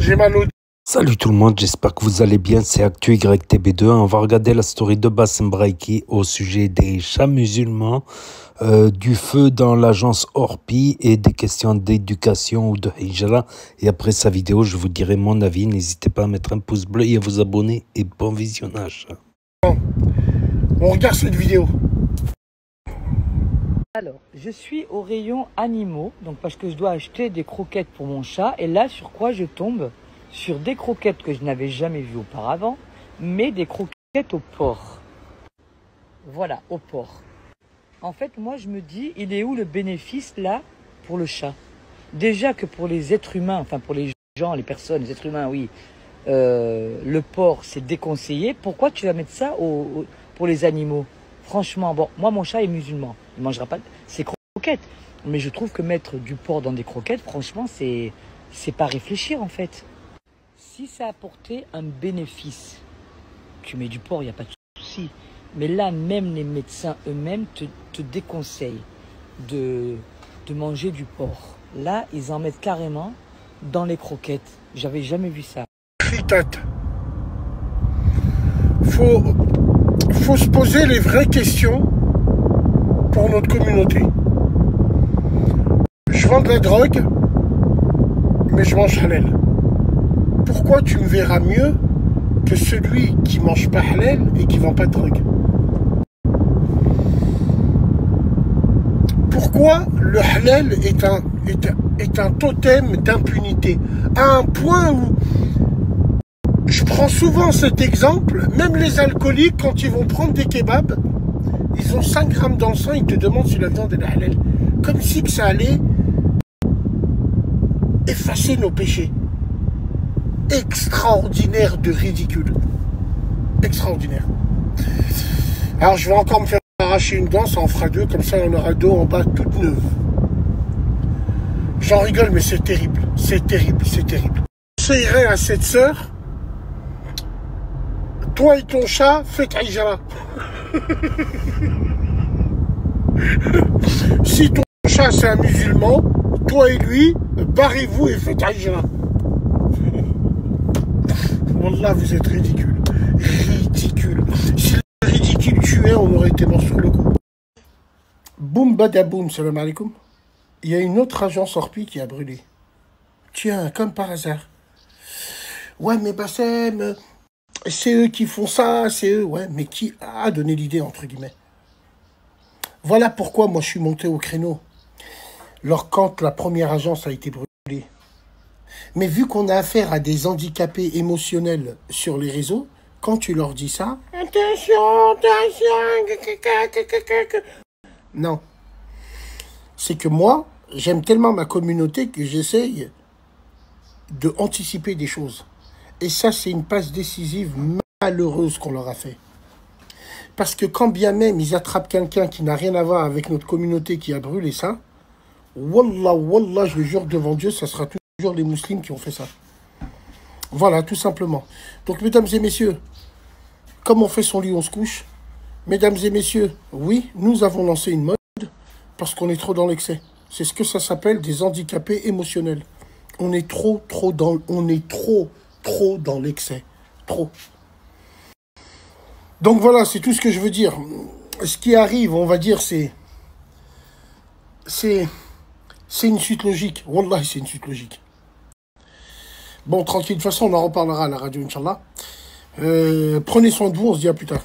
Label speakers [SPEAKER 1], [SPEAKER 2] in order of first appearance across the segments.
[SPEAKER 1] J'ai mal au...
[SPEAKER 2] Salut tout le monde, j'espère que vous allez bien, c'est Actu YTB2. On va regarder la story de Bassem Braiki au sujet des chats musulmans, du feu dans l'agence Orpi et des questions d'éducation ou de hijra. Et après sa vidéo, je vous dirai mon avis. N'hésitez pas à mettre un pouce bleu et à vous abonner et bon visionnage.
[SPEAKER 1] On regarde cette vidéo.
[SPEAKER 3] Alors, je suis au rayon animaux, donc parce que je dois acheter des croquettes pour mon chat. Et là, sur quoi je tombe? Sur des croquettes que je n'avais jamais vues auparavant, mais des croquettes au porc. Voilà, au porc. En fait, moi, je me dis, il est où le bénéfice, là, pour le chat? Déjà que pour les êtres humains, enfin pour les gens, les personnes, les êtres humains, oui, le porc, c'est déconseillé. Pourquoi tu vas mettre ça pour les animaux? Franchement, bon, moi, mon chat est musulman. Il ne mangera pas ses croquettes. Mais je trouve que mettre du porc dans des croquettes, franchement, c'est pas réfléchir, en fait. Si ça apportait un bénéfice, tu mets du porc, il n'y a pas de souci. Mais là, même les médecins eux-mêmes te déconseillent de manger du porc. Là, ils en mettent carrément dans les croquettes. J'avais jamais vu ça.
[SPEAKER 1] Faut se poser les vraies questions pour notre communauté. Je vends de la drogue, mais je mange halal. Pourquoi tu me verras mieux que celui qui mange pas halal et qui vend pas de drogue? Pourquoi le halal est un totem d'impunité? À un point où je prends souvent cet exemple, même les alcooliques, quand ils vont prendre des kebabs, ils ont 5 grammes dans le sang, ils te demandent si la viande est halal. Comme si que ça allait effacer nos péchés. Extraordinaire de ridicule. Extraordinaire. Alors je vais encore me faire arracher une dent, ça en fera 2, comme ça on aura 2 en bas toutes neuves. J'en rigole, mais c'est terrible. C'est terrible, c'est terrible. Je conseillerais à cette sœur, toi et ton chat, faites hijra. Si ton chat c'est un musulman, toi et lui, barrez-vous et faites hijra. Wallah, vous êtes ridicule. Ridicule. Si le ridicule tuait, on aurait été mort sur le coup. Boum badaboum, salam alaikum. Il y a une autre agence Orpi qui a brûlé. Tiens, comme par hasard. Ouais, mais Bassem, c'est eux qui font ça, c'est eux. Ouais, mais qui a donné l'idée, entre guillemets? Voilà pourquoi moi je suis monté au créneau. Quand la première agence a été brûlée. Mais vu qu'on a affaire à des handicapés émotionnels sur les réseaux, quand tu leur dis ça, attention, attention, non. C'est que moi, j'aime tellement ma communauté que j'essaye de anticiper des choses. Et ça, c'est une passe décisive malheureuse qu'on leur a fait. Parce que quand bien même ils attrapent quelqu'un qui n'a rien à voir avec notre communauté qui a brûlé ça, wallah, wallah, je le jure devant Dieu, ça sera toujours les musulmans qui ont fait ça. Voilà, tout simplement. Donc, mesdames et messieurs, comme on fait son lit, on se couche. Mesdames et messieurs, oui, nous avons lancé une mode parce qu'on est trop dans l'excès. C'est ce que ça s'appelle des handicapés émotionnels. On est trop dans l'excès. Trop. Donc voilà, c'est tout ce que je veux dire. Ce qui arrive, on va dire, c'est une suite logique. Wallah, c'est une suite logique. Bon, tranquille, de toute façon, on en reparlera à la radio, Inch'Allah. Prenez soin de vous, on se dit à plus tard.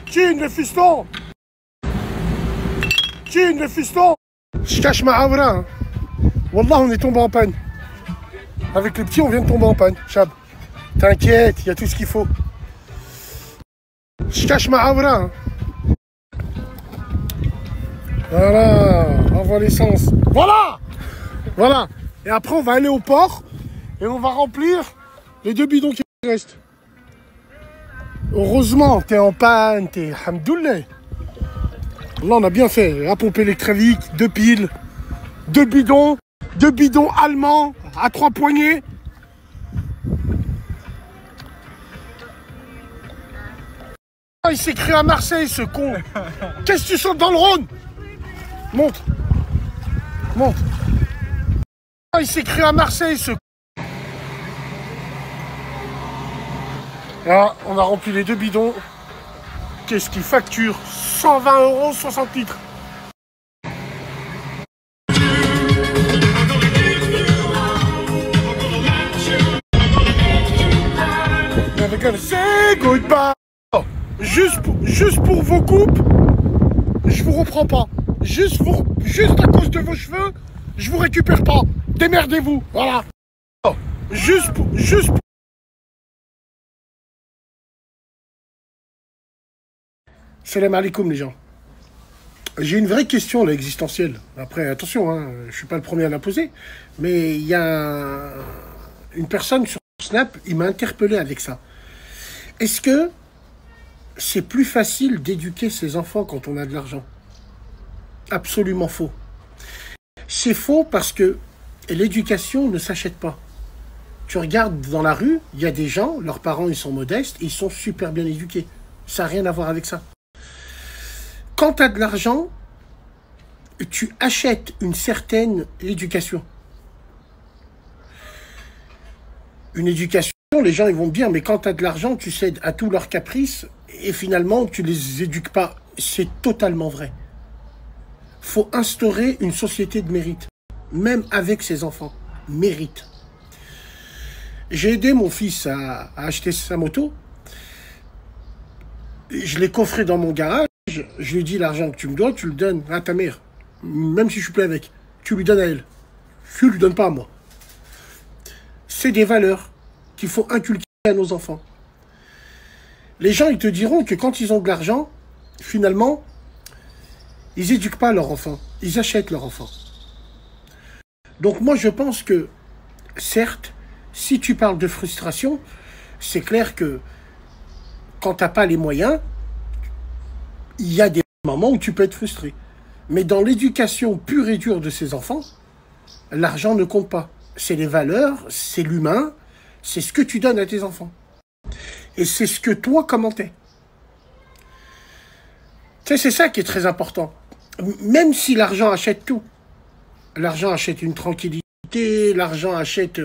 [SPEAKER 1] Chin, les fistons! Chin, les fistons! Je cache ma avra. Hein. Wallah, on est tombé en panne. Avec le petit, on vient de tomber en panne. Chab, t'inquiète, il y a tout ce qu'il faut. Je cache ma avra. Hein. Voilà, envoie l'essence. Voilà! Voilà. Et après, on va aller au port et on va remplir les 2 bidons qui restent. Heureusement, t'es en panne, t'es hamdoullah. Là, on a bien fait. La pompe électrique, 2 piles, 2 bidons. Deux bidons allemands à 3 poignées. Il s'est créé à Marseille, ce con. Qu'est-ce que tu sautes dans le Rhône? Monte. Monte. Il s'est créé à Marseille, ce con. Là, on a rempli les deux bidons. Qu'est-ce qu'il facture? 120 €, 60 litres. C'est goodbye. Juste pour vos coupes, je vous reprends pas. Juste à cause de vos cheveux, je vous récupère pas. Démerdez-vous, voilà. Juste pour... Salam alaikum les gens. J'ai une vraie question là, existentielle. Après, attention, hein, je suis pas le premier à la poser, mais il y a une personne sur Snap, il m'a interpellé avec ça. Est-ce que c'est plus facile d'éduquer ses enfants quand on a de l'argent? Absolument faux. C'est faux parce que l'éducation ne s'achète pas. Tu regardes dans la rue, il y a des gens, leurs parents ils sont modestes, ils sont super bien éduqués. Ça n'a rien à voir avec ça. Quand tu as de l'argent, tu achètes une certaine éducation. Une éducation, les gens ils vont bien, mais quand tu as de l'argent, tu cèdes à tous leurs caprices et finalement tu les éduques pas. C'est totalement vrai. Faut instaurer une société de mérite, même avec ses enfants. Mérite. J'ai aidé mon fils à acheter sa moto. Je l'ai coffré dans mon garage. Je lui ai dit, l'argent que tu me dois, tu le donnes à ta mère. Même si je suis plus avec. Tu lui donnes à elle. Tu lui donnes pas à moi. C'est des valeurs qu'il faut inculquer à nos enfants. Les gens, ils te diront que quand ils ont de l'argent, finalement, ils éduquent pas leurs enfants. Ils achètent leurs enfants. Donc moi, je pense que, certes, si tu parles de frustration, c'est clair que quand tu n'as pas les moyens, il y a des moments où tu peux être frustré. Mais dans l'éducation pure et dure de ces enfants, l'argent ne compte pas. C'est les valeurs, c'est l'humain, c'est ce que tu donnes à tes enfants. Et c'est ce que toi, comment t'es. Tu sais, c'est ça qui est très important. Même si l'argent achète tout. L'argent achète une tranquillité, l'argent achète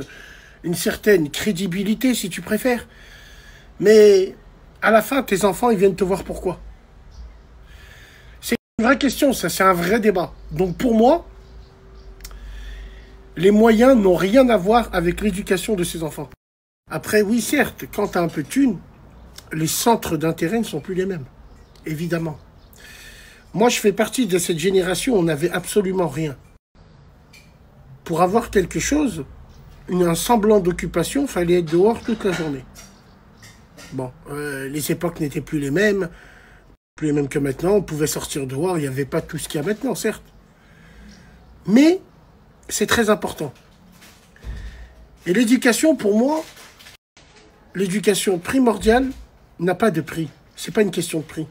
[SPEAKER 1] une certaine crédibilité, si tu préfères. Mais à la fin, tes enfants, ils viennent te voir pourquoi. C'est une vraie question, ça, c'est un vrai débat. Donc pour moi, les moyens n'ont rien à voir avec l'éducation de ces enfants. Après, oui, certes, quand tu as un peu de thunes, les centres d'intérêt ne sont plus les mêmes. Évidemment. Moi, je fais partie de cette génération où on n'avait absolument rien. Pour avoir quelque chose, un semblant d'occupation, il fallait être dehors toute la journée. Bon, les époques n'étaient plus les mêmes que maintenant. On pouvait sortir dehors, il n'y avait pas tout ce qu'il y a maintenant, certes. Mais c'est très important. Et l'éducation, pour moi, l'éducation primordiale n'a pas de prix. C'est pas une question de prix.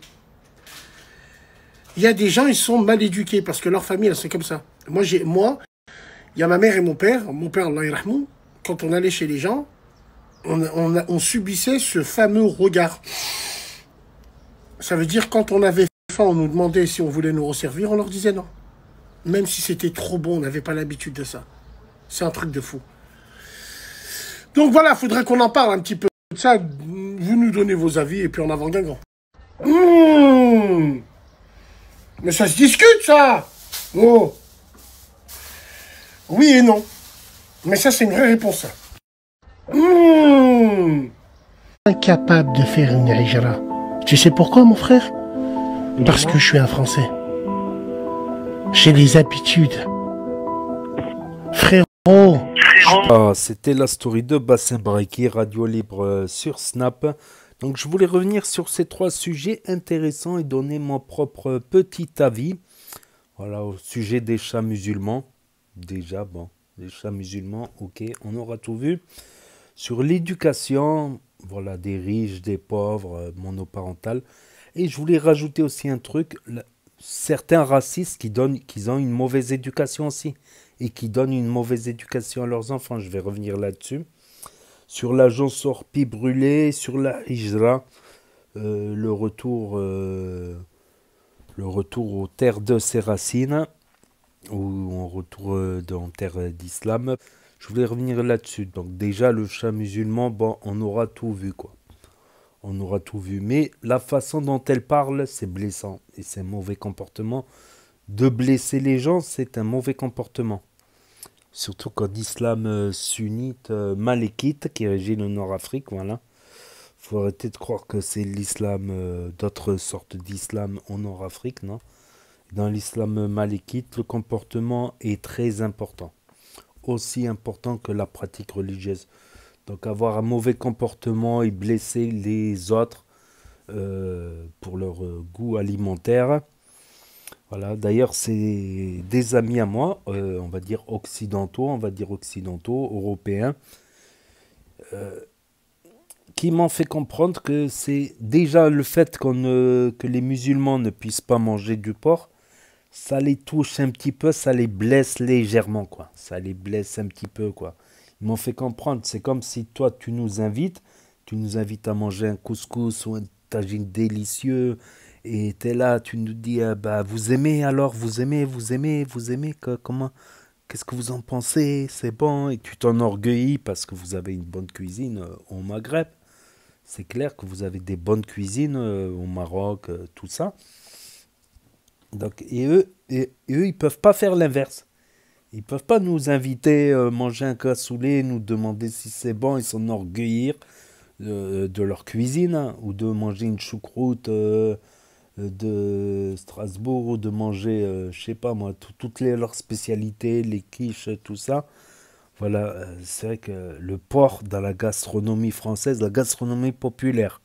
[SPEAKER 1] Il y a des gens, ils sont mal éduqués parce que leur famille, c'est comme ça. Moi, il y a ma mère et mon père. Mon père, Allah yarhamou, quand on allait chez les gens, on subissait ce fameux regard. Ça veut dire quand on avait faim, on nous demandait si on voulait nous resservir, on leur disait non. Même si c'était trop bon, on n'avait pas l'habitude de ça. C'est un truc de fou. Donc voilà, il faudrait qu'on en parle un petit peu de ça. Vous nous donnez vos avis et puis en avant Guingamp. Mais ça se discute, ça. Oh. Oui et non. Mais ça, c'est une vraie réponse, ça. Incapable de faire une hijra. Tu sais pourquoi, mon frère? Parce que je suis un Français. J'ai les habitudes. Frérot.
[SPEAKER 2] Ah, c'était la story de Bassin Braiki, Radio Libre sur Snap. Donc je voulais revenir sur ces 3 sujets intéressants et donner mon propre petit avis. Voilà, au sujet des chats musulmans. Déjà, bon, les chats musulmans, ok, on aura tout vu. Sur l'éducation, voilà, des riches, des pauvres, monoparentales. Et je voulais rajouter aussi un truc, certains racistes qui ont une mauvaise éducation aussi et qui donnent une mauvaise éducation à leurs enfants. Je vais revenir là-dessus. Sur l'agence Orpi brûlée, sur la Hijra, le retour aux terres de ses racines, ou on retourne en terre d'islam. Je voulais revenir là-dessus. Donc déjà, le chat musulman, bon, on aura tout vu, quoi. On aura tout vu. Mais la façon dont elle parle, c'est blessant. Et c'est un mauvais comportement. De blesser les gens, c'est un mauvais comportement. Surtout quand l'islam sunnite, malékite, qui régit le Nord-Afrique, voilà. Faut arrêter de croire que c'est l'islam, d'autres sortes d'islam en Nord-Afrique, non. Dans l'islam malékite, le comportement est très important. Aussi important que la pratique religieuse. Donc avoir un mauvais comportement et blesser les autres pour leur goût alimentaire. Voilà. D'ailleurs, c'est des amis à moi, on va dire occidentaux, européens, qui m'ont fait comprendre que c'est déjà le fait que les musulmans ne puissent pas manger du porc, ça les touche un petit peu, ça les blesse légèrement, quoi. Ça les blesse un petit peu, quoi. Ils m'ont fait comprendre, c'est comme si toi, tu nous invites à manger un couscous ou un tagine délicieux, et tu es là, tu nous dis, bah, vous aimez alors, vous aimez, comment, qu'est-ce que vous en pensez, c'est bon, et tu t'enorgueillis parce que vous avez une bonne cuisine au Maghreb. C'est clair que vous avez des bonnes cuisines au Maroc, tout ça. Donc, et eux, ils peuvent pas faire l'inverse. Ils peuvent pas nous inviter manger un cassoulet, nous demander si c'est bon et s'enorgueillir de leur cuisine, hein, ou de manger une choucroute de Strasbourg, ou de manger, je sais pas moi, toutes leurs spécialités, les quiches, tout ça. Voilà, c'est vrai que le porc dans la gastronomie française, la gastronomie populaire,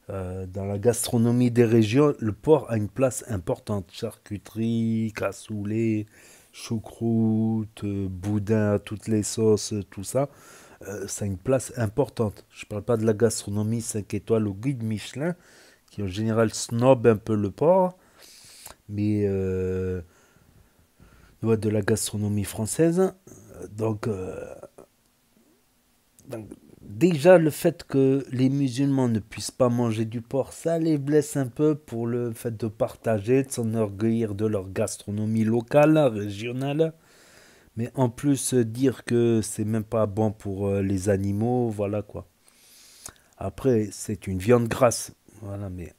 [SPEAKER 2] dans la gastronomie des régions, le porc a une place importante. Charcuterie, cassoulet, choucroute, boudin à toutes les sauces, tout ça, ça a une place importante. Je ne parle pas de la gastronomie 5 étoiles au guide Michelin, qui en général snob un peu le porc, mais ouais, de la gastronomie française. Donc, donc, déjà, le fait que les musulmans ne puissent pas manger du porc, ça les blesse un peu pour le fait de partager, de s'enorgueillir de leur gastronomie locale, régionale. Mais en plus, dire que c'est même pas bon pour les animaux, voilà quoi. Après, c'est une viande grasse. Voilà, mais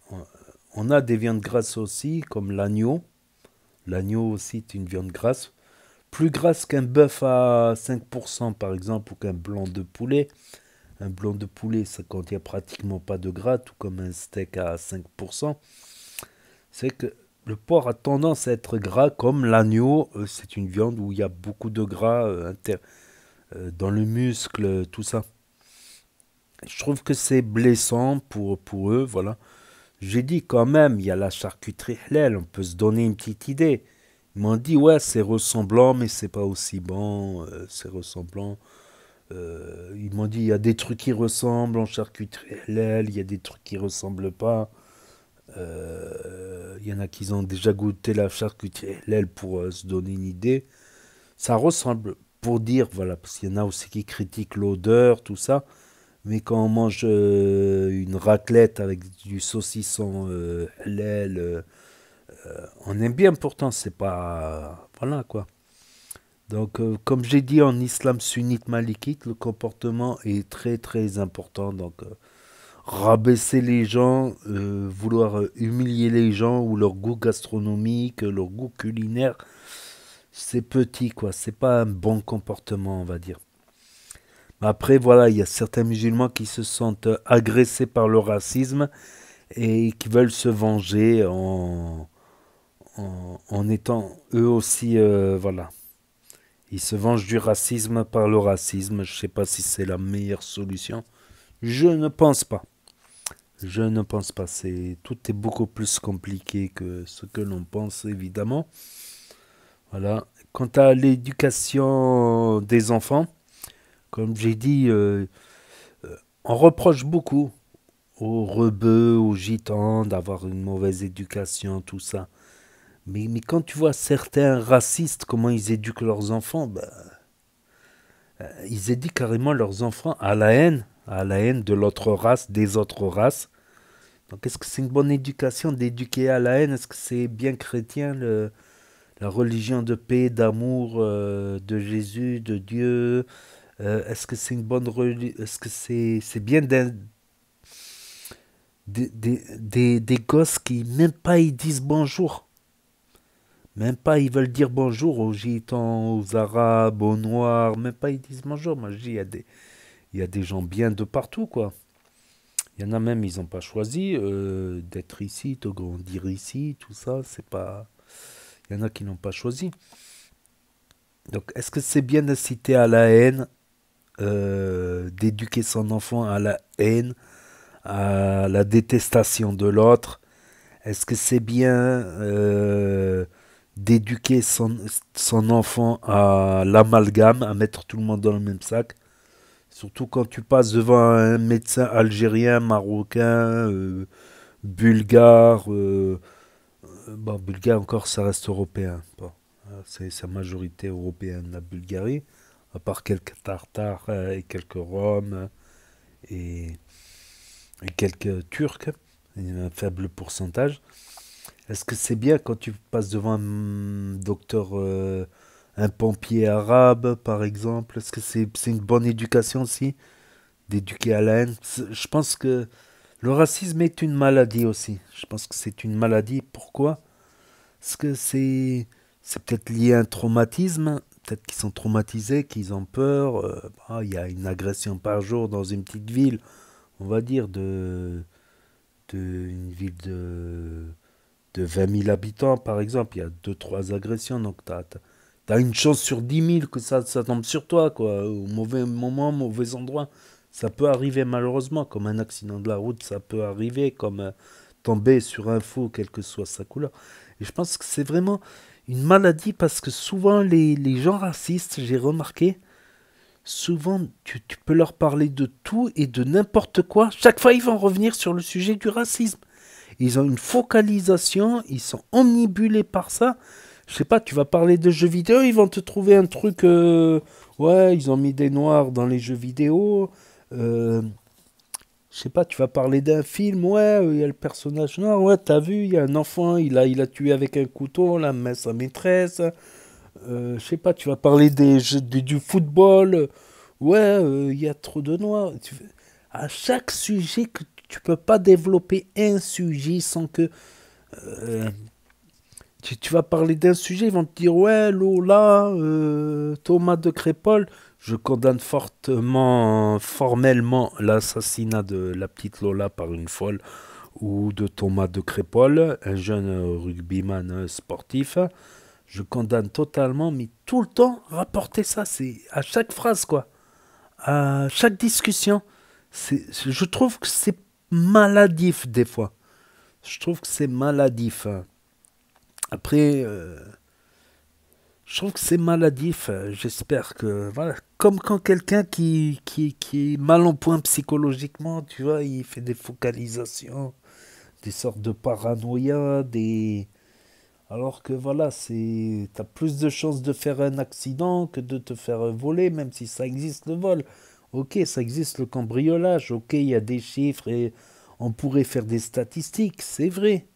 [SPEAKER 2] on a des viandes grasses aussi, comme l'agneau. L'agneau aussi est une viande grasse. Plus grasse qu'un bœuf à 5% par exemple, ou qu'un blanc de poulet. Un blanc de poulet, ça contient pratiquement pas de gras, tout comme un steak à 5%. C'est que le porc a tendance à être gras, comme l'agneau. C'est une viande où il y a beaucoup de gras dans le muscle, tout ça. Je trouve que c'est blessant pour eux, voilà. J'ai dit quand même, il y a la charcuterie halal, on peut se donner une petite idée. Ils m'ont dit, ouais, c'est ressemblant, mais c'est pas aussi bon, c'est ressemblant. Ils m'ont dit, il y a des trucs qui ressemblent en charcuterie halal, il y a des trucs qui ressemblent pas. Il y en a qui ont déjà goûté la charcuterie halal pour se donner une idée. Ça ressemble, pour dire, voilà, parce qu'il y en a aussi qui critiquent l'odeur, tout ça. Mais quand on mange une raclette avec du saucisson halal, on aime bien pourtant, c'est pas... Voilà quoi. Donc, comme j'ai dit, en islam sunnite malikite, le comportement est très très important. Donc, rabaisser les gens, vouloir humilier les gens ou leur goût gastronomique, leur goût culinaire, c'est petit quoi. C'est pas un bon comportement, on va dire. Après, voilà, il y a certains musulmans qui se sentent agressés par le racisme et qui veulent se venger en étant eux aussi, voilà. Ils se vengent du racisme par le racisme. Je ne sais pas si c'est la meilleure solution. Je ne pense pas. Je ne pense pas. Tout est beaucoup plus compliqué que ce que l'on pense, évidemment. Voilà. Quant à l'éducation des enfants, comme j'ai dit, on reproche beaucoup aux rebeux, aux gitans d'avoir une mauvaise éducation, tout ça. Mais quand tu vois certains racistes, comment ils éduquent leurs enfants, bah, ils éduquent carrément leurs enfants à la haine de l'autre race, des autres races. Donc est-ce que c'est une bonne éducation d'éduquer à la haine? Est-ce que c'est bien chrétien, la religion de paix, d'amour de Jésus, de Dieu? Est-ce que c'est une bonne religion? Est-ce que c'est bien des gosses qui même pas ils disent bonjour? Même pas ils veulent dire bonjour aux gitans, aux arabes, aux noirs, même pas ils disent bonjour. Moi je dis il y a des gens bien de partout quoi. Il y en a même ils n'ont pas choisi d'être ici, de grandir ici, tout ça, c'est pas. Il y en a qui n'ont pas choisi. Donc est-ce que c'est bien d'inciter à la haine, d'éduquer son enfant à la haine, à la détestation de l'autre? Est-ce que c'est bien d'éduquer son enfant à l'amalgame, à mettre tout le monde dans le même sac? Surtout quand tu passes devant un médecin algérien, marocain, bulgare. Bon, bulgare encore, ça reste européen. Bon, c'est sa majorité européenne, la Bulgarie. À part quelques Tartares et quelques Roms et, et quelques Turcs, un faible pourcentage. Est-ce que c'est bien quand tu passes devant un docteur, un pompier arabe, par exemple? Est-ce que c'est une bonne éducation aussi, d'éduquer à la haine? Je pense que le racisme est une maladie aussi. Je pense que c'est une maladie. Pourquoi? Parce que c'est peut-être lié à un traumatisme. Peut-être qu'ils sont traumatisés, qu'ils ont peur. Il y a une agression par jour dans une petite ville, on va dire, une ville de 20 000 habitants, par exemple, il y a deux trois agressions, donc t'as une chance sur 10 000 que ça tombe sur toi, quoi, au mauvais moment, au mauvais endroit. Ça peut arriver malheureusement, comme un accident de la route, ça peut arriver, comme tomber sur un fou, quelle que soit sa couleur. Et je pense que c'est vraiment une maladie parce que souvent les gens racistes, j'ai remarqué, souvent tu peux leur parler de tout et de n'importe quoi. Chaque fois, ils vont revenir sur le sujet du racisme. Ils ont une focalisation, ils sont omnibulés par ça. Je sais pas, tu vas parler de jeux vidéo, ils vont te trouver un truc. Ouais, ils ont mis des noirs dans les jeux vidéo. Euh, je sais pas, tu vas parler d'un film, ouais, il y a le personnage noir, ouais, t'as vu, il y a un enfant, il a tué avec un couteau, la sa maîtresse. Je sais pas, tu vas parler du football, ouais, il y a trop de noirs. À chaque sujet que tu peux pas développer un sujet sans que euh, tu vas parler d'un sujet, ils vont te dire ouais Lola, Thomas de Crépole. Je condamne fortement, formellement l'assassinat de la petite Lola par une folle ou de Thomas de Crépole, un jeune rugbyman sportif. Je condamne totalement, mais tout le temps rapporter ça, c'est à chaque phrase quoi, à chaque discussion. Je trouve que c'est maladif des fois. Je trouve que c'est maladif, hein. Après, je trouve que c'est maladif. J'espère que, voilà, comme quand quelqu'un qui est mal en point psychologiquement, tu vois, il fait des focalisations, des sortes de paranoïa, alors que voilà, t'as plus de chances de faire un accident que de te faire voler, même si ça existe le vol. Ok, ça existe le cambriolage. Ok, il y a des chiffres et on pourrait faire des statistiques, c'est vrai.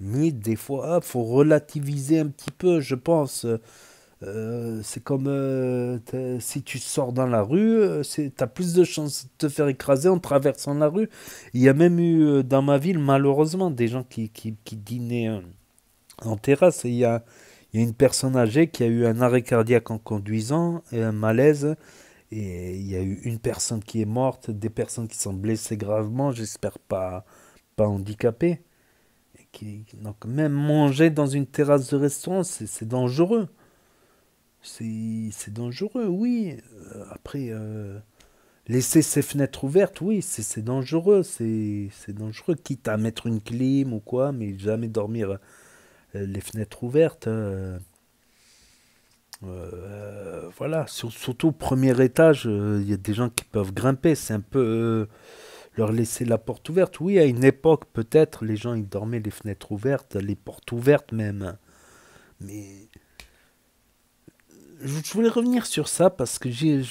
[SPEAKER 2] Mais des fois, faut relativiser un petit peu, je pense. C'est comme si tu sors dans la rue, t'as plus de chances de te faire écraser en traversant la rue. Il y a même eu dans ma ville, malheureusement, des gens qui dînaient en terrasse. Et il y a une personne âgée qui a eu un arrêt cardiaque en conduisant et un malaise. Et il y a eu une personne qui est morte, des personnes qui sont blessées gravement, j'espère pas handicapées. Donc même manger dans une terrasse de restaurant, c'est dangereux. C'est dangereux, oui. Après, laisser ses fenêtres ouvertes, oui, c'est dangereux. C'est dangereux, quitte à mettre une clim ou quoi, mais jamais dormir les fenêtres ouvertes. Voilà, surtout au premier étage, il y a des gens qui peuvent grimper. C'est un peu leur laisser la porte ouverte. Oui, à une époque, peut-être, les gens, ils dormaient les fenêtres ouvertes, les portes ouvertes même. Mais je voulais revenir sur ça parce que j'y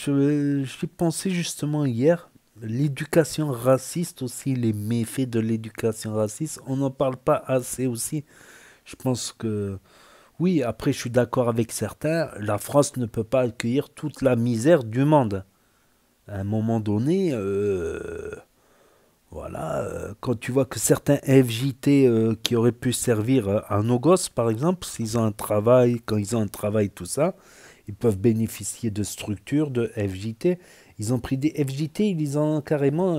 [SPEAKER 2] pensais justement hier. L'éducation raciste aussi, les méfaits de l'éducation raciste, on n'en parle pas assez aussi. Je pense que, oui, après je suis d'accord avec certains, la France ne peut pas accueillir toute la misère du monde. À un moment donné, voilà, quand tu vois que certains FJT qui auraient pu servir à nos gosses, par exemple, s'ils ont un travail, quand ils ont un travail, tout ça, ils peuvent bénéficier de structures, de FJT. Ils ont pris des FJT, ils les ont carrément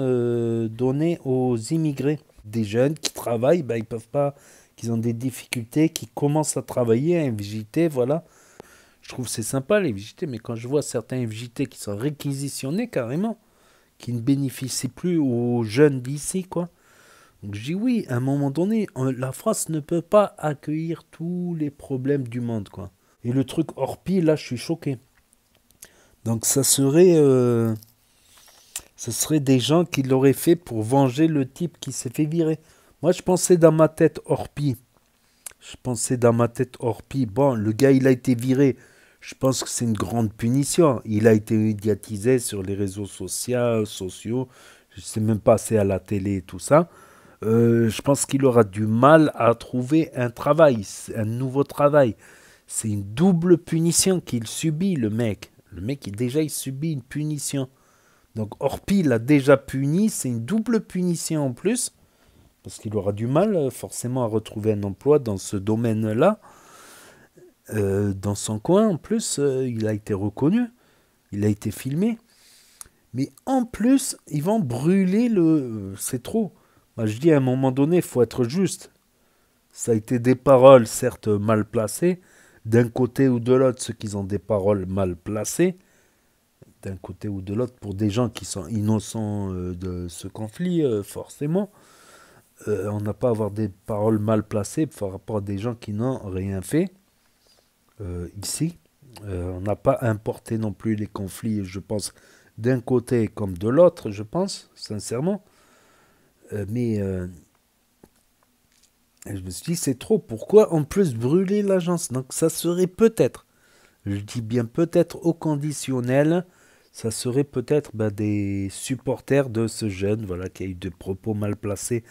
[SPEAKER 2] donnés aux immigrés. Des jeunes qui travaillent, ben, ils peuvent pas, qui ont des difficultés, qui commencent à travailler, un FJT, voilà. Je trouve que c'est sympa les FJT, mais quand je vois certains FJT qui sont réquisitionnés carrément, qui ne bénéficient plus aux jeunes d'ici, quoi. Donc je dis oui, à un moment donné, la France ne peut pas accueillir tous les problèmes du monde, quoi. Et le truc Orpi, là, je suis choqué. Donc ça serait des gens qui l'auraient fait pour venger le type qui s'est fait virer. Moi, je pensais dans ma tête Orpi. Bon, le gars, il a été viré. Je pense que c'est une grande punition. Il a été médiatisé sur les réseaux sociaux. Je sais même pas, c'est à la télé et tout ça. Je pense qu'il aura du mal à trouver un travail, un nouveau travail. C'est une double punition qu'il subit, le mec. Le mec, il subit une punition. Donc, Orpi l'a déjà puni, c'est une double punition en plus. Parce qu'il aura du mal, forcément, à retrouver un emploi dans ce domaine-là. Dans son coin, en plus, il a été reconnu. Il a été filmé. Mais en plus, ils vont brûler le... c'est trop. Moi, je dis à un moment donné, il faut être juste. Ça a été des paroles, certes, mal placées. D'un côté ou de l'autre, ceux qui ont des paroles mal placées. D'un côté ou de l'autre, pour des gens qui sont innocents de ce conflit, forcément. On n'a pas à avoir des paroles mal placées par rapport à des gens qui n'ont rien fait. Ici, on n'a pas importé non plus les conflits, je pense, d'un côté comme de l'autre, je pense, sincèrement. Mais je me suis dit, c'est trop. Pourquoi en plus brûler l'agence? Donc ça serait peut-être, je dis bien peut-être au conditionnel, ça serait peut-être des supporters de ce jeune, voilà, qui a eu des propos mal placés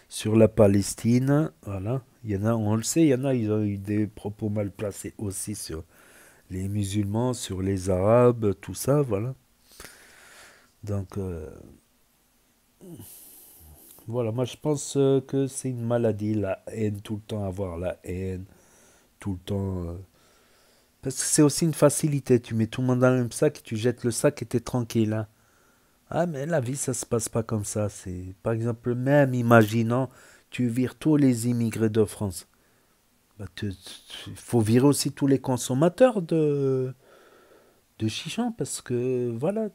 [SPEAKER 2] sur la Palestine, voilà. Il y en a, on le sait, il y en a, ils ont eu des propos mal placés aussi sur les musulmans, sur les arabes, tout ça, voilà. Donc, voilà, moi je pense que c'est une maladie, la haine, tout le temps avoir la haine, tout le temps... Parce que c'est aussi une facilité, tu mets tout le monde dans le même sac, tu jettes le sac et t'es tranquille, hein. Ah, mais la vie, ça se passe pas comme ça. C'est, par exemple, même imaginons, tu vires tous les immigrés de France. Il faut virer aussi tous les consommateurs de chichon parce que, voilà,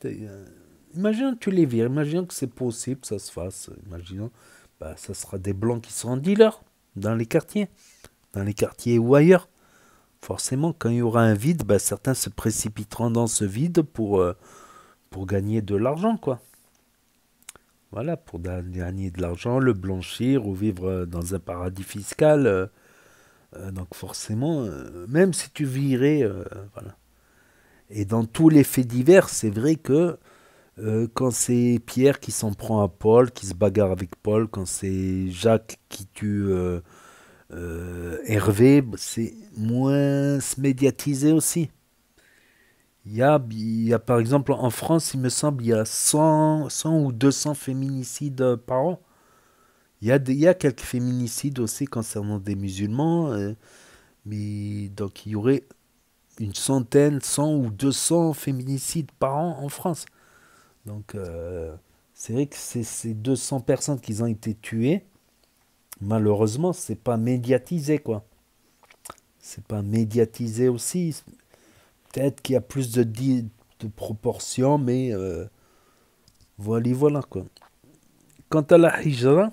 [SPEAKER 2] imaginons que tu les vires, imaginons que c'est possible, ça se fasse. Imaginons, ça sera des blancs qui seront dealers dans les quartiers ou ailleurs. Forcément, quand il y aura un vide, certains se précipiteront dans ce vide pour gagner de l'argent, quoi. Voilà, pour gagner de l'argent, le blanchir ou vivre dans un paradis fiscal. Donc forcément, même si tu virais, voilà. Et dans tous les faits divers, c'est vrai que quand c'est Pierre qui s'en prend à Paul, qui se bagarre avec Paul, quand c'est Jacques qui tue Hervé, c'est moins médiatisé aussi. Il y a par exemple en France, il me semble, il y a 100 ou 200 féminicides par an. Il y a quelques féminicides aussi concernant des musulmans, mais donc il y aurait une centaine, 100 ou 200 féminicides par an en France. Donc c'est vrai que ces 200 personnes qui ont été tuées, malheureusement, c'est pas médiatisé, quoi. C'est pas médiatisé aussi. Peut-être qu'il y a plus de proportions, mais voilà, quoi. Quant à la hijra,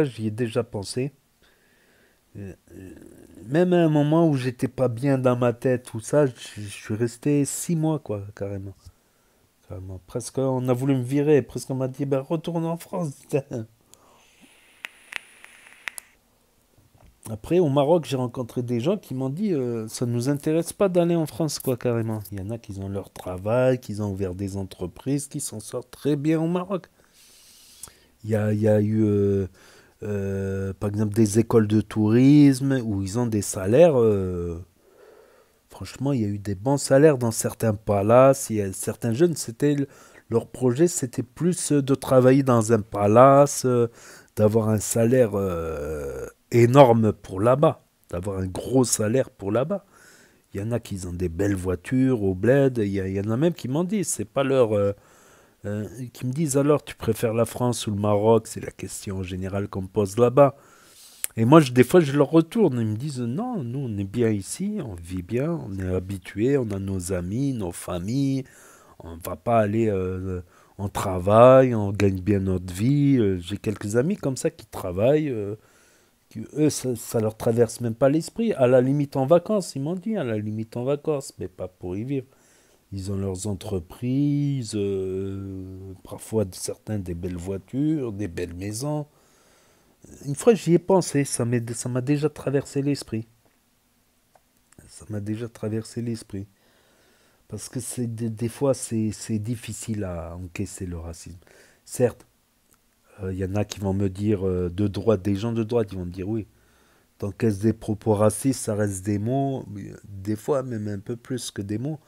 [SPEAKER 2] j'y ai déjà pensé. Euh, Même à un moment où j'étais pas bien dans ma tête, tout ça, je suis resté 6 mois, quoi, carrément. Carrément. Presque, on a voulu me virer. Presque, on m'a dit, ben, retourne en France. Après, au Maroc, j'ai rencontré des gens qui m'ont dit, ça nous intéresse pas d'aller en France, quoi, carrément. Il y en a qui ont leur travail, qui ont ouvert des entreprises, qui s'en sortent très bien au Maroc. Il y a eu, par exemple, des écoles de tourisme où ils ont des salaires. Franchement, il y a eu des bons salaires dans certains palaces. Certains jeunes, leur projet, c'était plus de travailler dans un palace, d'avoir un salaire énorme pour là-bas, d'avoir un gros salaire pour là-bas. Il y en a qui ont des belles voitures au bled. Il y en a même qui m'ont dit, c'est pas leur, qui me disent alors, tu préfères la France ou le Maroc? C'est la question générale qu'on me pose là-bas. Et moi, des fois, je leur retourne. Ils me disent, non, nous, on est bien ici, on vit bien, on est habitués, on a nos amis, nos familles. On ne va pas aller, on travaille, on gagne bien notre vie. J'ai quelques amis comme ça qui travaillent, eux, ça leur traverse même pas l'esprit. À la limite en vacances, ils m'ont dit, à la limite en vacances, mais pas pour y vivre. Ils ont leurs entreprises, parfois certains des belles voitures, des belles maisons. Une fois, j'y ai pensé, ça m'a déjà traversé l'esprit. Ça m'a déjà traversé l'esprit. Parce que des fois, c'est difficile à encaisser le racisme. Certes, il y en a qui vont me dire de droite, des gens de droite, ils vont me dire oui, t'encaisses des propos racistes, ça reste des mots, mais des fois même un peu plus que des mots.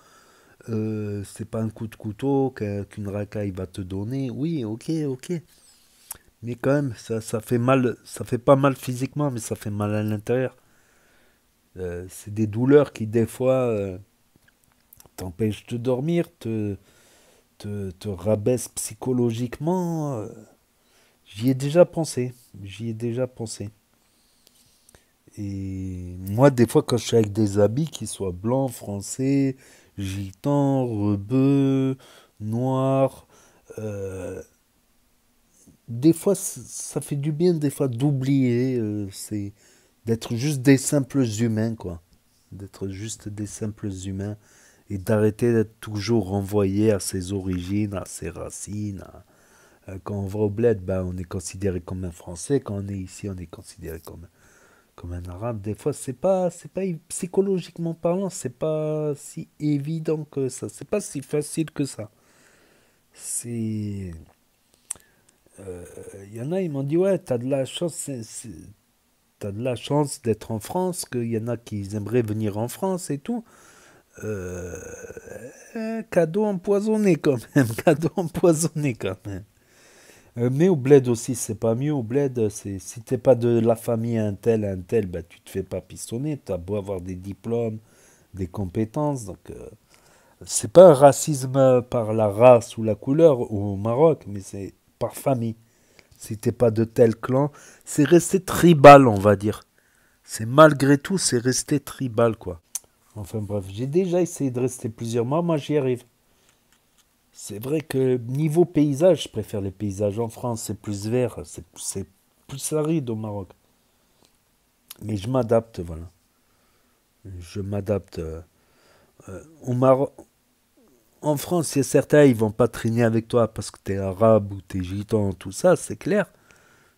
[SPEAKER 2] C'est pas un coup de couteau qu'une racaille va te donner. Oui, ok, ok. Mais quand même, ça fait mal, ça fait pas mal physiquement, mais ça fait mal à l'intérieur. C'est des douleurs qui, des fois, t'empêchent de dormir, te rabaissent psychologiquement. J'y ai déjà pensé. J'y ai déjà pensé. Et moi, des fois, quand je suis avec des habits, qu'ils soient blancs, français, gitans, rebeux, noirs, euh, des fois, ça fait du bien, des fois, d'oublier. C'est d'être juste des simples humains, quoi. D'être juste des simples humains et d'arrêter d'être toujours renvoyé à ses origines, à ses racines. Quand on va au bled, ben, on est considéré comme un Français. Quand on est ici, on est considéré comme un Arabe. Des fois, c'est pas psychologiquement parlant, c'est pas si évident que ça. C'est pas si facile que ça. C'est, il y en a, ils m'ont dit ouais, t'as de la chance, t'as de la chance d'être en France, qu'il y en a qui aimeraient venir en France et tout. Euh, Cadeau empoisonné quand même, cadeau empoisonné quand même. Mais au bled aussi, c'est pas mieux. Au bled, si t'es pas de la famille un tel, bah, tu te fais pas pistonner. T'as beau avoir des diplômes, des compétences. Donc, c'est pas un racisme par la race ou la couleur au Maroc, mais c'est par famille. Si t'es pas de tel clan, c'est resté tribal, on va dire. C'est malgré tout, c'est resté tribal, quoi. Enfin bref, j'ai déjà essayé de rester plusieurs mois, moi j'y arrive. C'est vrai que niveau paysage, je préfère les paysages en France, c'est plus vert, c'est plus aride au Maroc. Mais je m'adapte, voilà. Je m'adapte. Au Maroc, en France, il y a certains, ils vont pas traîner avec toi parce que t'es arabe ou t'es gitan, tout ça, c'est clair.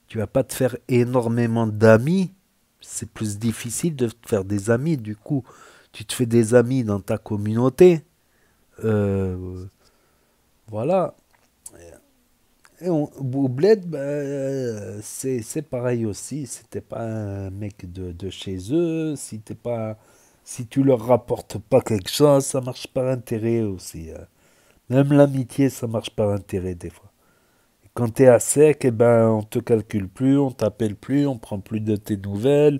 [SPEAKER 2] Tu vas pas te faire énormément d'amis. C'est plus difficile de te faire des amis. Du coup, tu te fais des amis dans ta communauté. Euh, voilà. Et au bled, bah, c'est pareil aussi. Si t'es pas un mec de chez eux, si tu leur rapportes pas quelque chose, ça marche par intérêt aussi. Même l'amitié, ça marche par intérêt des fois. Quand t'es à sec, eh ben, on te calcule plus, on t'appelle plus, on prend plus de tes nouvelles,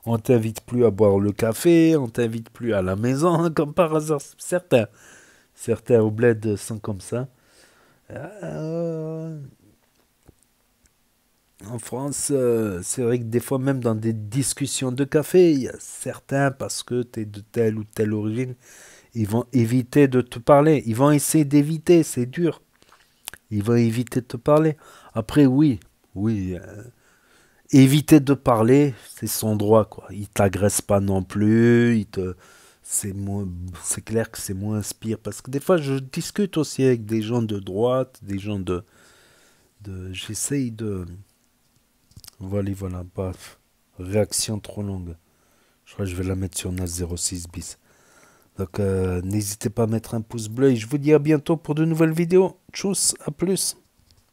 [SPEAKER 2] on t'invite plus à boire le café, on t'invite plus à la maison, comme par hasard. Certains au bled sont comme ça. Euh, En France, c'est vrai que des fois, même dans des discussions de café, il y a certains, parce que tu es de telle ou telle origine, ils vont éviter de te parler. Ils vont essayer d'éviter, c'est dur. Ils vont éviter de te parler. Après, oui, oui, éviter de parler, c'est son droit, quoi. Il t'agresse pas non plus, c'est clair que c'est moins inspire. Parce que des fois, je discute aussi avec des gens de droite, des gens j'essaye de... Voilà, paf. Réaction trop longue. Je crois que je vais la mettre sur NAS 06 bis. Donc, n'hésitez pas à mettre un pouce bleu et je vous dis à bientôt pour de nouvelles vidéos. Tchuss, à plus.